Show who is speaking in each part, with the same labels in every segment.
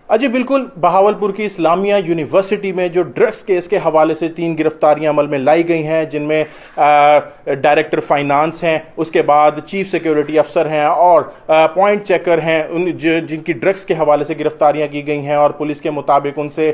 Speaker 1: جی بالکل، بہاولپور کی اسلامیہ یونیورسٹی میں جو ڈرگس کیس کے حوالے سے 3 گرفتاریاں عمل میں لائی گئی ہیں، جن میں ڈائریکٹر فائنانس ہیں، اس کے بعد چیف سیکیورٹی افسر ہیں اور پوائنٹ چیکر ہیں، جن کی ڈرگس کے حوالے سے گرفتاریاں کی گئی ہیں، اور پولیس کے مطابق ان سے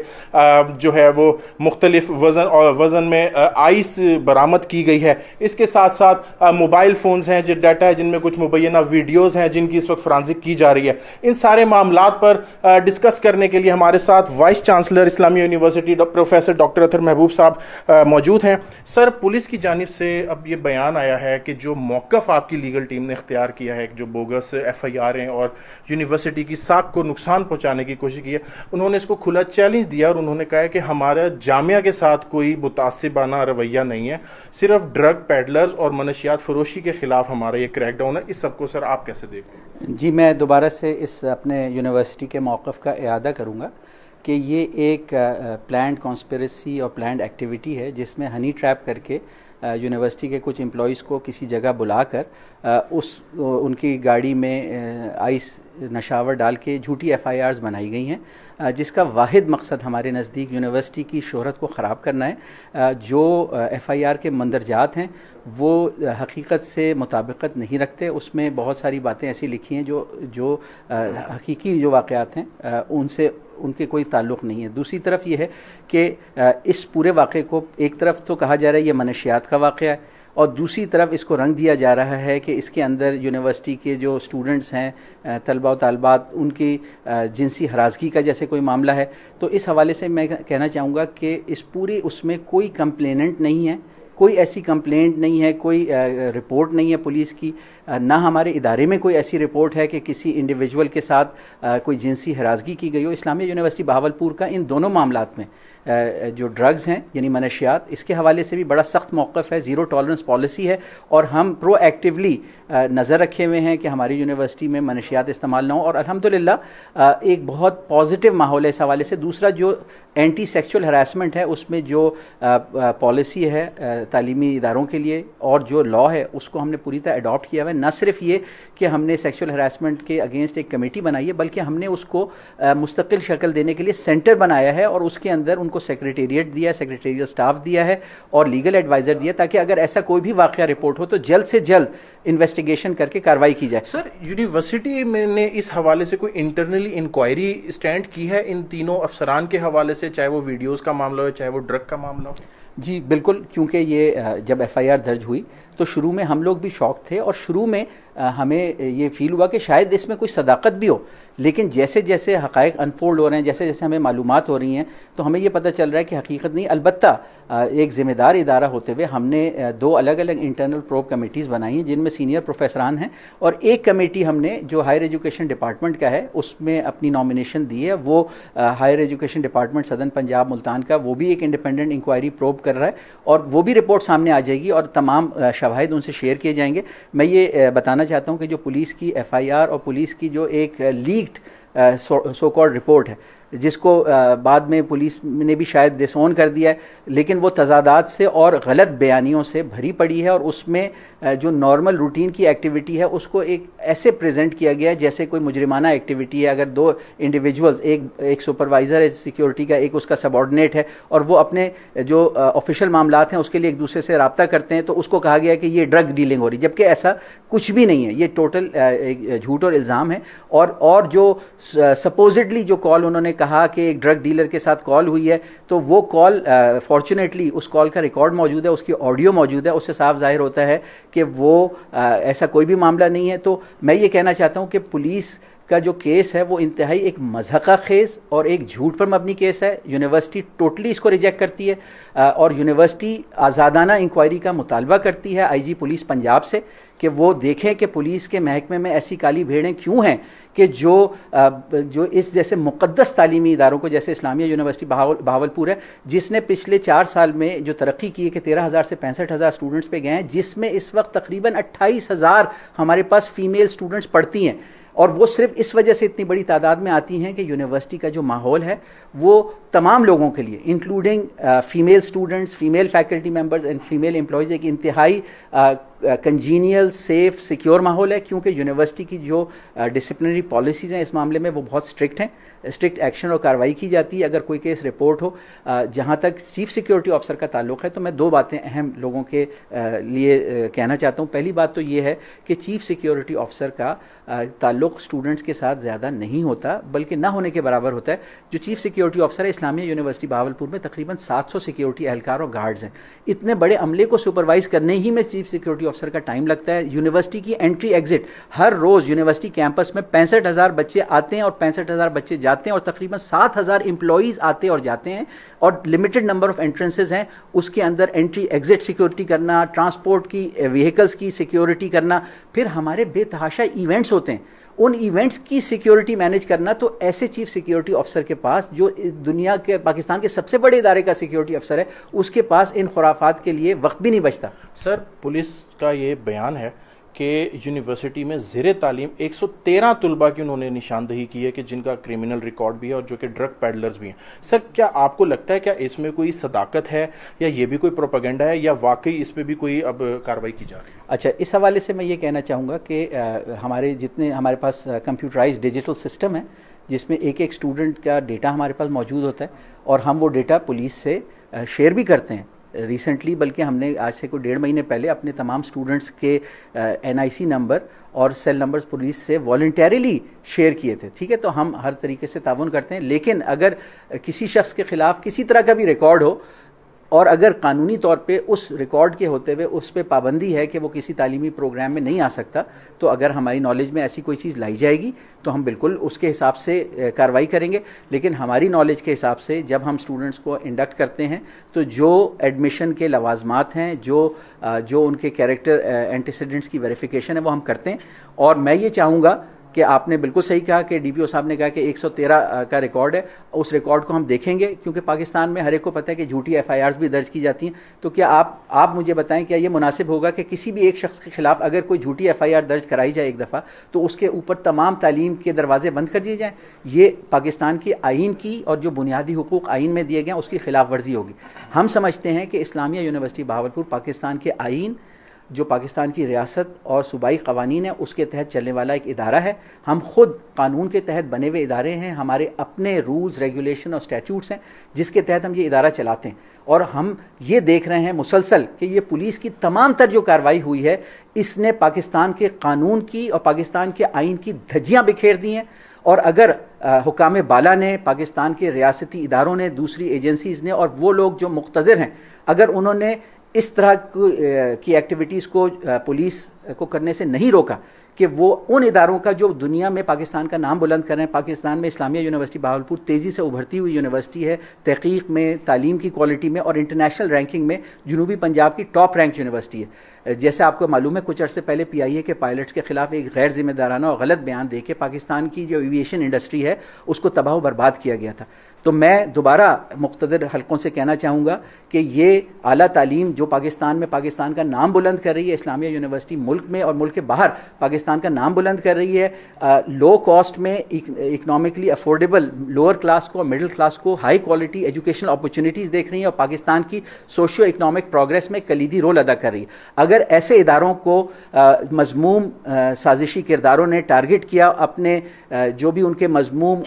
Speaker 1: جو ہے وہ مختلف وزن میں آئس برآمد کی گئی ہے۔ اس کے ساتھ ساتھ موبائل فونز ہیں، جو ڈیٹا ہے، جن میں کچھ مبینہ ویڈیوز ہیں جن کی اس وقت فرانزک کی جا رہی ہے۔ ان سارے معاملات پر ڈسکس کرنے کے لیے ہمارے ساتھ وائس چانسلر اسلامیہ یونیورسٹی پروفیسر ڈاکٹر اطہر محبوب صاحب موجود ہیں۔ سر، پولیس کی جانب سے اب یہ بیان آیا ہے کہ جو موقف آپ کی لیگل ٹیم نے اختیار کیا ہے، جو بوگس ایف آئی آر ہیں اور یونیورسٹی کی ساکھ کو نقصان پہنچانے کی کوشش کی ہے، انہوں نے اس کو کھلا چیلنج دیا اور انہوں نے کہا ہے کہ ہمارا جامعہ کے ساتھ کوئی متعصبانہ رویہ نہیں ہے، صرف ڈرگ پیڈلرز اور منشیات فروشی کے خلاف ہمارا یہ کریک ڈاؤن ہے۔ اس سب کو سر آپ کیسے دیکھتے ہیں؟
Speaker 2: جی، میں دوبارہ سے اس اپنے یونیورسٹی کے موقف کا اعادہ کروں گا کہ یہ ایک پلانڈ کانسپریسی اور پلانڈ ایکٹیویٹی ہے، جس میں ہنی ٹریپ کر کے یونیورسٹی کے کچھ امپلائیز کو کسی جگہ بلا کر ان کی گاڑی میں آئس نشاور ڈال کے جھوٹی ایف آئی آرز بنائی گئی ہیں، جس کا واحد مقصد ہمارے نزدیک یونیورسٹی کی شہرت کو خراب کرنا ہے۔ جو ایف آئی آر کے مندرجات ہیں وہ حقیقت سے مطابقت نہیں رکھتے، اس میں بہت ساری باتیں ایسی لکھی ہیں جو حقیقی جو واقعات ہیں ان کے کوئی تعلق نہیں ہے۔ دوسری طرف یہ ہے کہ اس پورے واقعے کو ایک طرف تو کہا جا رہا ہے یہ منشیات کا واقعہ ہے، اور دوسری طرف اس کو رنگ دیا جا رہا ہے کہ اس کے اندر یونیورسٹی کے جو اسٹوڈنٹس ہیں، طلباء و طالبات، ان کی جنسی ہراسگی کا جیسے کوئی معاملہ ہے۔ تو اس حوالے سے میں کہنا چاہوں گا کہ اس میں کوئی کمپلیننٹ نہیں ہے، کوئی ایسی کمپلینٹ نہیں ہے، کوئی رپورٹ نہیں ہے پولیس کی، نہ ہمارے ادارے میں کوئی ایسی رپورٹ ہے کہ کسی انڈیویجول کے ساتھ کوئی جنسی ہراسگی کی گئی ہو۔ اسلامیہ یونیورسٹی بہاولپور کا ان دونوں معاملات میں جو ڈرگز ہیں یعنی منشیات، اس کے حوالے سے بھی بڑا سخت موقف ہے، زیرو ٹالرنس پالیسی ہے، اور ہم پرو ایکٹیولی نظر رکھے ہوئے ہیں کہ ہماری یونیورسٹی میں منشیات استعمال نہ ہو، اور الحمدللہ ایک بہت پازیٹیو ماحول ہے اس حوالے سے۔ دوسرا، جو اینٹی سیکچول ہراسمنٹ ہے، اس میں جو پالیسی ہے تعلیمی اداروں کے لیے اور جو لا ہے، اس کو ہم نے پوری طرح اڈاپٹ کیا ہوا ہے۔ نہ صرف یہ کہ ہم نے سیکچول ہراسمنٹ کے اگینسٹ ایک کمیٹی بنائی ہے، بلکہ ہم نے اس کو مستقل شکل دینے کے لیے سینٹر بنایا ہے، اور اس کے اندر ان کو سیکریٹریٹ دیا ہے، سیکریٹریٹ سٹاف دیا ہے اور لیگل ایڈوائزر دیا، تاکہ اگر ایسا کوئی بھی واقعہ رپورٹ ہو تو جلد سے جلد انویسٹیگیشن کر کے کارروائی کی جائے۔
Speaker 1: سر، یونیورسٹی میں نے اس حوالے سے کوئی انٹرنلی انکوائری اسٹینڈ کی ہے ان تینوں افسران کے حوالے سے، چاہے وہ ویڈیوز کا معاملہ ہو چاہے وہ ڈرگ کا معاملہ ہو؟
Speaker 2: جی بالکل، کیونکہ یہ جب ایف آئی آر درج ہوئی تو شروع میں ہم لوگ بھی شاک تھے، اور شروع میں ہمیں یہ فیل ہوا کہ شاید اس میں کوئی صداقت بھی ہو، لیکن جیسے جیسے حقائق انفولڈ ہو رہے ہیں، جیسے جیسے ہمیں معلومات ہو رہی ہیں، تو ہمیں یہ پتہ چل رہا ہے کہ حقیقت نہیں۔ البتہ ایک ذمہ دار ادارہ ہوتے ہوئے ہم نے 2 الگ الگ انٹرنل پروب کمیٹیز بنائی ہیں، جن میں سینئر پروفیسران ہیں، اور ایک کمیٹی ہم نے جو ہائر ایجوکیشن ڈپارٹمنٹ کا ہے اس میں اپنی نامینیشن دی ہے۔ وہ higher education department southern Punjab Multan کا، وہ بھی ایک انڈیپینڈنٹ انکوائری پروب کر رہا ہے، اور وہ بھی رپورٹ سامنے آ جائے گی اور تمام شواہد ان سے شیئر کیے جائیں گے۔ میں یہ بتانا چاہتا ہوں کہ جو پولیس کی ایف آئی آر اور پولیس کی جو ایک لیکڈ سو کالڈ رپورٹ ہے، جس کو بعد میں پولیس نے بھی شاید ڈس اون کر دیا ہے، لیکن وہ تضادات سے اور غلط بیانیوں سے بھری پڑی ہے، اور اس میں جو نارمل روٹین کی ایکٹیویٹی ہے اس کو ایک ایسے پریزنٹ کیا گیا ہے جیسے کوئی مجرمانہ ایکٹیویٹی ہے۔ اگر 2 انڈیویجولز، ایک سپروائزر ہے سیکیورٹی کا، ایک اس کا سب آرڈینیٹ ہے، اور وہ اپنے جو آفیشیل معاملات ہیں اس کے لیے ایک دوسرے سے رابطہ کرتے ہیں، تو اس کو کہا گیا ہے کہ یہ ڈرگ ڈیلنگ ہو رہی ہے، جبکہ ایسا کچھ بھی نہیں ہے، یہ ٹوٹل جھوٹ اور الزام ہے۔ اور جو سپوزڈلی جو کال انہوں نے کہا کہ ایک ڈرگ ڈیلر کے ساتھ کال ہوئی ہے، تو وہ کال فارچونیٹلی اس کال کا ریکارڈ موجود ہے، اس کی آڈیو موجود ہے، اس سے صاف ظاہر ہوتا ہے کہ وہ ایسا کوئی بھی معاملہ نہیں ہے۔ تو میں یہ کہنا چاہتا ہوں کہ پولیس کا جو کیس ہے وہ انتہائی ایک مضحکہ خیز اور ایک جھوٹ پر مبنی کیس ہے۔ یونیورسٹی ٹوٹلی اس کو ریجیکٹ کرتی ہے، اور یونیورسٹی آزادانہ انکوائری کا مطالبہ کرتی ہے آئی جی پولیس پنجاب سے کہ وہ دیکھیں کہ پولیس کے محکمے میں ایسی کالی بھیڑیں کیوں ہیں کہ جو اس جیسے مقدس تعلیمی اداروں کو، جیسے اسلامیہ یونیورسٹی بہاولپور ہے، جس نے پچھلے 4 سال میں جو ترقی کی ہے کہ 13,000 سے 65,000 اسٹوڈنٹس پہ گئے ہیں، جس میں اس وقت تقریباً 28,000 ہمارے پاس فیمیل اسٹوڈنٹس پڑھتی ہیں، اور وہ صرف اس وجہ سے اتنی بڑی تعداد میں آتی ہیں کہ یونیورسٹی کا جو ماحول ہے وہ تمام لوگوں کے لیے including female students, female faculty members and female employees ایک انتہائی کنجینیل سیف سیکیور ماحول ہے، کیونکہ یونیورسٹی کی جو ڈسپلنری پالیسیز ہیں اس معاملے میں وہ بہت اسٹرکٹ ہیں، اسٹرکٹ ایکشن اور کارروائی کی جاتی ہے اگر کوئی کیس رپورٹ ہو۔ جہاں تک چیف سیکیورٹی آفیسر کا تعلق ہے تو میں دو باتیں اہم لوگوں کے لیے کہنا چاہتا ہوں۔ پہلی بات تو یہ ہے کہ چیف سیکیورٹی آفیسر کا تعلق اسٹوڈنٹس کے ساتھ زیادہ نہیں ہوتا، بلکہ نہ ہونے کے برابر ہوتا ہے۔ جو چیف سیکیورٹی آفیسر ہے اسلامیہ یونیورسٹی بہاولپور میں تقریباً 700 سیکیورٹی اہلکار اور گارڈز ہیں۔ اتنے بڑے عملے کو سپروائز کرنے ہی میں چیف سیکیورٹی آفیسر کا ٹائم لگتا ہے۔ یونیورسٹی کی انٹری ایگزٹ ہر روز یونیورسٹی کیمپس میں 65,000 بچے آتے ہیں اور 65,000 بچے جاتے ہیں، اور تقریباً 7,000 امپلائیز آتے اور جاتے ہیں، اور لمیٹڈ نمبر آف انٹرنسز ہیں۔ اس کے اندر انٹری ایگزٹ سیکیورٹی کرنا، ٹرانسپورٹ کی وہیکلز کی سیکیورٹی کرنا، پھر ہمارے بے تحاشا ایونٹس ہوتے ہیں، ان ایونٹس کی سیکیورٹی مینیج کرنا، تو ایسے چیف سیکیورٹی آفیسر کے پاس جو دنیا کے پاکستان کے سب سے بڑے ادارے کا سیکیورٹی افسر ہے، اس کے پاس ان خرافات کے لیے وقت بھی نہیں بچتا۔
Speaker 1: سر، پولیس کا یہ بیان ہے کہ یونیورسٹی میں زیر تعلیم 113 طلباء کی انہوں نے نشاندہی کی ہے کہ جن کا کرمنل ریکارڈ بھی ہے اور جو کہ ڈرگ پیڈلرز بھی ہیں۔ سر، کیا آپ کو لگتا ہے کیا اس میں کوئی صداقت ہے یا یہ بھی کوئی پروپیگنڈا ہے، یا واقعی اس پہ بھی کوئی اب کارروائی کی جا رہی ہے؟
Speaker 2: اچھا، اس حوالے سے میں یہ کہنا چاہوں گا کہ ہمارے پاس کمپیوٹرائز ڈیجیٹل سسٹم ہے جس میں ایک اسٹوڈنٹ کا ڈیٹا ہمارے پاس موجود ہوتا ہے، اور ہم وہ ڈیٹا پولیس سے شیئر بھی کرتے ہیں۔ ریسنٹلی بلکہ ہم نے آج سے کوئی 1.5 مہینے پہلے اپنے تمام اسٹوڈنٹس کے NIC نمبر اور سیل نمبرز پولیس سے والنٹیریلی شیئر کیے تھے، ٹھیک ہے؟ تو ہم ہر طریقے سے تعاون کرتے ہیں، لیکن اگر کسی شخص کے خلاف کسی طرح کا بھی ریکارڈ ہو، اور اگر قانونی طور پہ اس ریکارڈ کے ہوتے ہوئے اس پہ پابندی ہے کہ وہ کسی تعلیمی پروگرام میں نہیں آ سکتا، تو اگر ہماری نالج میں ایسی کوئی چیز لائی جائے گی تو ہم بالکل اس کے حساب سے کارروائی کریں گے۔ لیکن ہماری نالج کے حساب سے جب ہم اسٹوڈنٹس کو انڈکٹ کرتے ہیں تو جو ایڈمیشن کے لوازمات ہیں، جو ان کے کیریکٹر اینٹیسیڈنٹس کی ویریفیکیشن ہے، وہ ہم کرتے ہیں۔ اور میں یہ چاہوں گا کہ آپ نے بالکل صحیح کہا کہ DPO صاحب نے کہا کہ 113 کا ریکارڈ ہے، اس ریکارڈ کو ہم دیکھیں گے، کیونکہ پاکستان میں ہر ایک کو پتہ ہے کہ جھوٹی FIRs بھی درج کی جاتی ہیں۔ تو کیا آپ مجھے بتائیں، کیا یہ مناسب ہوگا کہ کسی بھی ایک شخص کے خلاف اگر کوئی جھوٹی FIR درج کرائی جائے ایک دفعہ، تو اس کے اوپر تمام تعلیم کے دروازے بند کر دیے جائیں؟ یہ پاکستان کے آئین کی اور جو بنیادی حقوق آئین میں دیے گئے ہیں اس کی خلاف ورزی ہوگی۔ ہم سمجھتے ہیں کہ اسلامیہ یونیورسٹی بہاولپور پاکستان کے آئین، جو پاکستان کی ریاست اور صوبائی قوانین ہے، اس کے تحت چلنے والا ایک ادارہ ہے۔ ہم خود قانون کے تحت بنے ہوئے ادارے ہیں، ہمارے اپنے رولز، ریگولیشن اور اسٹیچوٹس ہیں جس کے تحت ہم یہ ادارہ چلاتے ہیں، اور ہم یہ دیکھ رہے ہیں مسلسل کہ یہ پولیس کی تمام تر جو کارروائی ہوئی ہے، اس نے پاکستان کے قانون کی اور پاکستان کے آئین کی دھجیاں بکھیر دی ہیں۔ اور اگر حکام بالا نے، پاکستان کے ریاستی اداروں نے، دوسری ایجنسیز نے، اور وہ لوگ جو مقتدر ہیں، اگر انہوں نے اس طرح کی ایکٹیویٹیز کو پولیس کو کرنے سے نہیں روکا کہ وہ ان اداروں کا جو دنیا میں پاکستان کا نام بلند کر رہے ہیں، پاکستان میں اسلامیہ یونیورسٹی بہاولپور تیزی سے ابھرتی ہوئی یونیورسٹی ہے، تحقیق میں، تعلیم کی کوالٹی میں، اور انٹرنیشنل رینکنگ میں جنوبی پنجاب کی ٹاپ رینک یونیورسٹی ہے۔ جیسے آپ کو معلوم ہے، کچھ عرصے پہلے PIA کے پائلٹس کے خلاف ایک غیر ذمہ دارانہ اور غلط بیان دے کے پاکستان کی جو ایویشن انڈسٹری ہے اس کو تباہ و برباد کیا گیا تھا۔ تو میں دوبارہ مقتدر حلقوں سے کہنا چاہوں گا کہ یہ اعلیٰ تعلیم جو پاکستان میں پاکستان کا نام بلند کر رہی ہے، اسلامیہ یونیورسٹی ملک میں اور ملک کے باہر پاکستان کا نام بلند کر رہی ہے، لو کاسٹ میں، اکنامکلی افورڈیبل لوور کلاس کو، مڈل کلاس کو ہائی کوالٹی ایجوکیشنل اپرچونیٹیز دیکھ رہی ہیں، اور پاکستان کی سوشیو اکنامک پروگریس میں کلیدی رول ادا کر رہی ہے۔ اگر ایسے اداروں کو مذموم سازشی کرداروں نے ٹارگٹ کیا اپنے جو بھی ان کے مذموم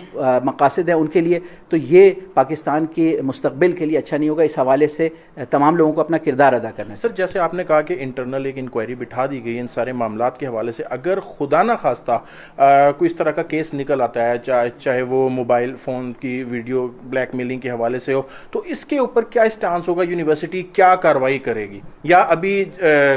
Speaker 2: مقاصد ہیں ان کے لیے، تو یہ پاکستان کے مستقبل کے لیے اچھا نہیں ہوگا۔ اس حوالے سے تمام لوگوں کو اپنا کردار ادا کرنا ہے۔
Speaker 1: سر، جیسے آپ نے کہا کہ انٹرنل ایک انکوائری بٹھا دی گئی ان سارے معاملات کے حوالے سے، اگر خدا نہ خواستہ کوئی اس طرح کا کیس نکل آتا ہے، چاہے وہ موبائل فون کی ویڈیو بلیک میلنگ کے حوالے سے ہو، تو اس کے اوپر کیا اسٹانس ہوگا؟ یونیورسٹی کیا کارروائی کرے گی، یا ابھی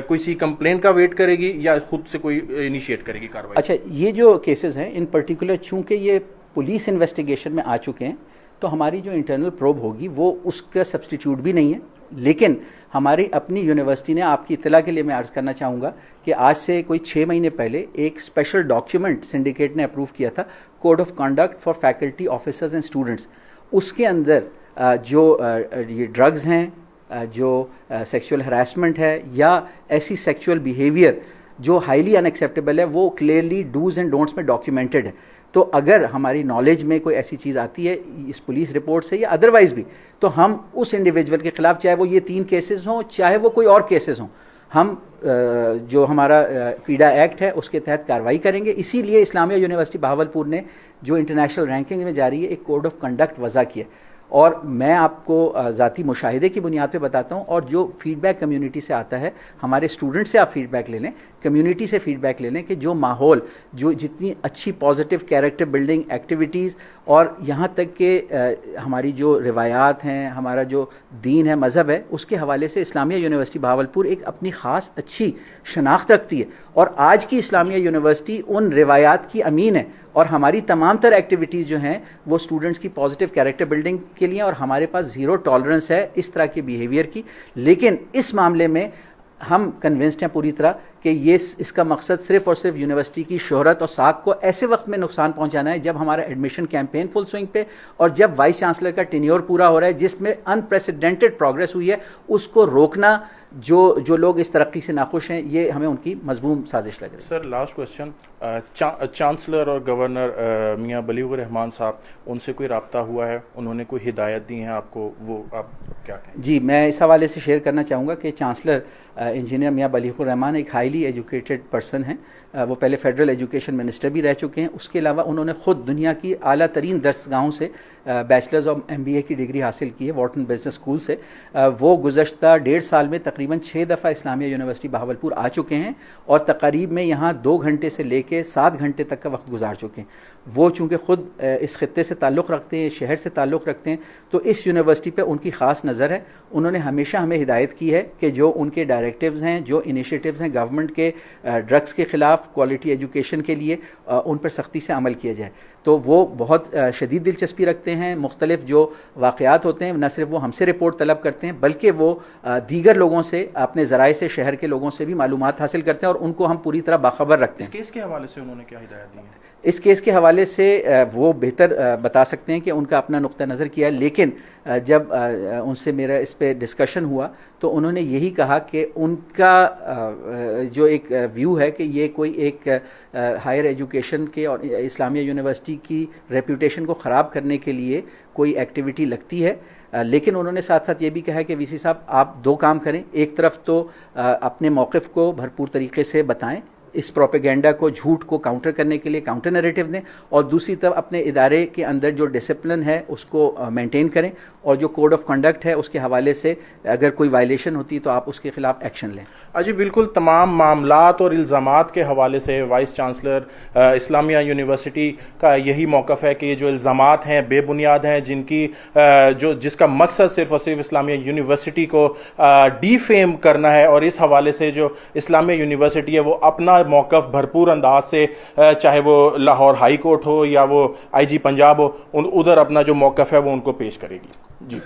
Speaker 1: کوئی سی کمپلین کا ویٹ کرے گی، یا خود سے کوئی انیشیٹ کرے گی کارروائی؟
Speaker 2: اچھا، یہ جو کیسز ہیں ان پرٹیکولر چونکہ یہ پولیس انویسٹیگیشن میں آ چکے ہیں، تو ہماری جو انٹرنل پروب ہوگی وہ اس کا سبسٹیٹیوٹ بھی نہیں ہے۔ لیکن ہماری اپنی یونیورسٹی نے، آپ کی اطلاع کے لیے میں عرض کرنا چاہوں گا کہ آج سے کوئی 6 مہینے پہلے ایک اسپیشل ڈاکیومنٹ سنڈیکیٹ نے اپروو کیا تھا، code of conduct for faculty, officers and students. اس کے اندر جو یہ ڈرگز ہیں، جو سیکشول ہراسمنٹ ہے، یا ایسی سیکشول بیہیویئر جو ہائیلی ان ایکسیپٹیبل ہے، وہ کلیئرلی ڈوز اینڈ ڈونٹس میں ڈاکیومنٹڈ ہے۔ تو اگر ہماری نالج میں کوئی ایسی چیز آتی ہے اس پولیس رپورٹ سے یا ادروائز بھی، تو ہم اس انڈیویجول کے خلاف، چاہے وہ یہ 3 کیسز ہوں، چاہے وہ کوئی اور کیسز ہوں، ہم جو ہمارا پیڈا ایکٹ ہے اس کے تحت کارروائی کریں گے. اسی لیے اسلامیہ یونیورسٹی بہاولپور نے جو انٹرنیشنل رینکنگ میں جاری ہے ایک کوڈ آف کنڈکٹ وضع کیا. اور میں آپ کو ذاتی مشاہدے کی بنیاد پہ بتاتا ہوں, اور جو فیڈ بیک کمیونٹی سے آتا ہے, ہمارے اسٹوڈنٹ سے آپ فیڈ بیک لے لیں, کمیونٹی سے فیڈ بیک لے لیں کہ جو ماحول, جو جتنی اچھی پازیٹیو کیریکٹر بلڈنگ ایکٹیویٹیز, اور یہاں تک کہ ہماری جو روایات ہیں, ہمارا جو دین ہے, مذہب ہے, اس کے حوالے سے اسلامیہ یونیورسٹی بہاولپور ایک اپنی خاص اچھی شناخت رکھتی ہے. اور آج کی اسلامیہ یونیورسٹی ان روایات کی امین ہے, اور ہماری تمام تر ایکٹیویٹیز جو ہیں وہ اسٹوڈنٹس کی پازیٹیو کیریکٹر بلڈنگ کے لیے, اور ہمارے پاس زیرو ٹالرنس ہے اس طرح کے بیہیویئر کی. لیکن اس معاملے میں ہم کنونسڈ ہیں پوری طرح کہ یہ اس کا مقصد صرف اور صرف یونیورسٹی کی شہرت اور ساکھ کو ایسے وقت میں نقصان پہنچانا ہے جب ہمارا ایڈمیشن کیمپین فل سوئنگ پہ, اور جب وائس چانسلر کا ٹینیور پورا ہو رہا ہے جس میں انپریسیڈنٹڈ پروگرس ہوئی ہے, اس کو روکنا. جو لوگ اس ترقی سے ناخوش ہیں, یہ ہمیں ان کی مذموم سازش لگ رہی ہے.
Speaker 1: سر لاسٹ کوشچن, چانسلر اور گورنر میاں بلیغ الرحمان صاحب, ان سے کوئی رابطہ ہوا ہے, انہوں نے کوئی ہدایت دی ہیں آپ کو, وہ آپ کیا کہیں؟
Speaker 2: جی, میں اس حوالے سے شیئر کرنا چاہوں گا کہ چانسلر انجینئر میاں بلیغ الرحمان ایک ہائیلی ایجوکیٹڈ پرسن ہیں. وہ پہلے فیڈرل ایجوکیشن منسٹر بھی رہ چکے ہیں. اس کے علاوہ انہوں نے خود دنیا کی اعلیٰ ترین درسگاہوں سے بیچلرز آف MBA کی ڈگری حاصل کی ہے, وارٹن بزنس اسکول سے. وہ گزشتہ 1.5 سال میں تقریباً 6 دفعہ اسلامیہ یونیورسٹی بہاولپور آ چکے ہیں, اور تقریب میں یہاں 2 گھنٹے سے لے کے 7 گھنٹے تک کا وقت گزار چکے ہیں. وہ چونکہ خود اس خطے سے تعلق رکھتے ہیں, شہر سے تعلق رکھتے ہیں, تو اس یونیورسٹی پہ ان کی خاص نظر ہے. انہوں نے ہمیشہ ہمیں ہدایت کی ہے کہ جو ان کے ڈائریکٹیوز ہیں, جو انیشیٹیوز ہیں گورنمنٹ کے ڈرگس کے خلاف, کوالٹی ایجوکیشن کے لیے, ان پر سختی سے عمل کیا جائے. تو وہ بہت شدید دلچسپی رکھتے ہیں. مختلف جو واقعات ہوتے ہیں, نہ صرف وہ ہم سے رپورٹ طلب کرتے ہیں, بلکہ وہ دیگر لوگوں سے, اپنے ذرائع سے, شہر کے لوگوں سے بھی معلومات حاصل کرتے ہیں, اور ان کو ہم پوری طرح باخبر رکھتے ہیں.
Speaker 1: اس کیس کے حوالے سے انہوں نے کیا ہدایت دی ہے؟
Speaker 2: اس کیس کے حوالے سے وہ بہتر بتا سکتے ہیں کہ ان کا اپنا نقطہ نظر کیا ہے. لیکن جب ان سے میرا اس پہ ڈسکشن ہوا تو انہوں نے یہی کہا کہ ان کا جو ایک ویو ہے کہ یہ کوئی ایک ہائر ایجوکیشن کے اور اسلامیہ یونیورسٹی کی ریپوٹیشن کو خراب کرنے کے لیے کوئی ایکٹیویٹی لگتی ہے. لیکن انہوں نے ساتھ ساتھ یہ بھی کہا ہے کہ وی سی صاحب آپ 2 کام کریں. ایک طرف تو اپنے موقف کو بھرپور طریقے سے بتائیں, اس پروپیگنڈا کو, جھوٹ کو کاؤنٹر کرنے کے لیے کاؤنٹر نیریٹو دیں, اور دوسری طرف اپنے ادارے کے اندر جو ڈسپلن ہے اس کو مینٹین کریں, اور جو کوڈ آف کنڈکٹ ہے اس کے حوالے سے اگر کوئی وائلیشن ہوتی ہے تو آپ اس کے خلاف ایکشن لیں.
Speaker 1: جی بالکل, تمام معاملات اور الزامات کے حوالے سے وائس چانسلر اسلامیہ یونیورسٹی کا یہی موقف ہے کہ یہ جو الزامات ہیں بے بنیاد ہیں, جس کا مقصد صرف اور صرف اسلامیہ یونیورسٹی کو ڈی فیم کرنا ہے. اور اس حوالے سے جو اسلامیہ یونیورسٹی ہے وہ اپنا موقف بھرپور انداز سے, چاہے وہ لاہور ہائی کورٹ ہو یا وہ IG پنجاب ہو, ادھر اپنا جو موقف ہے وہ ان کو پیش کرے گی. جی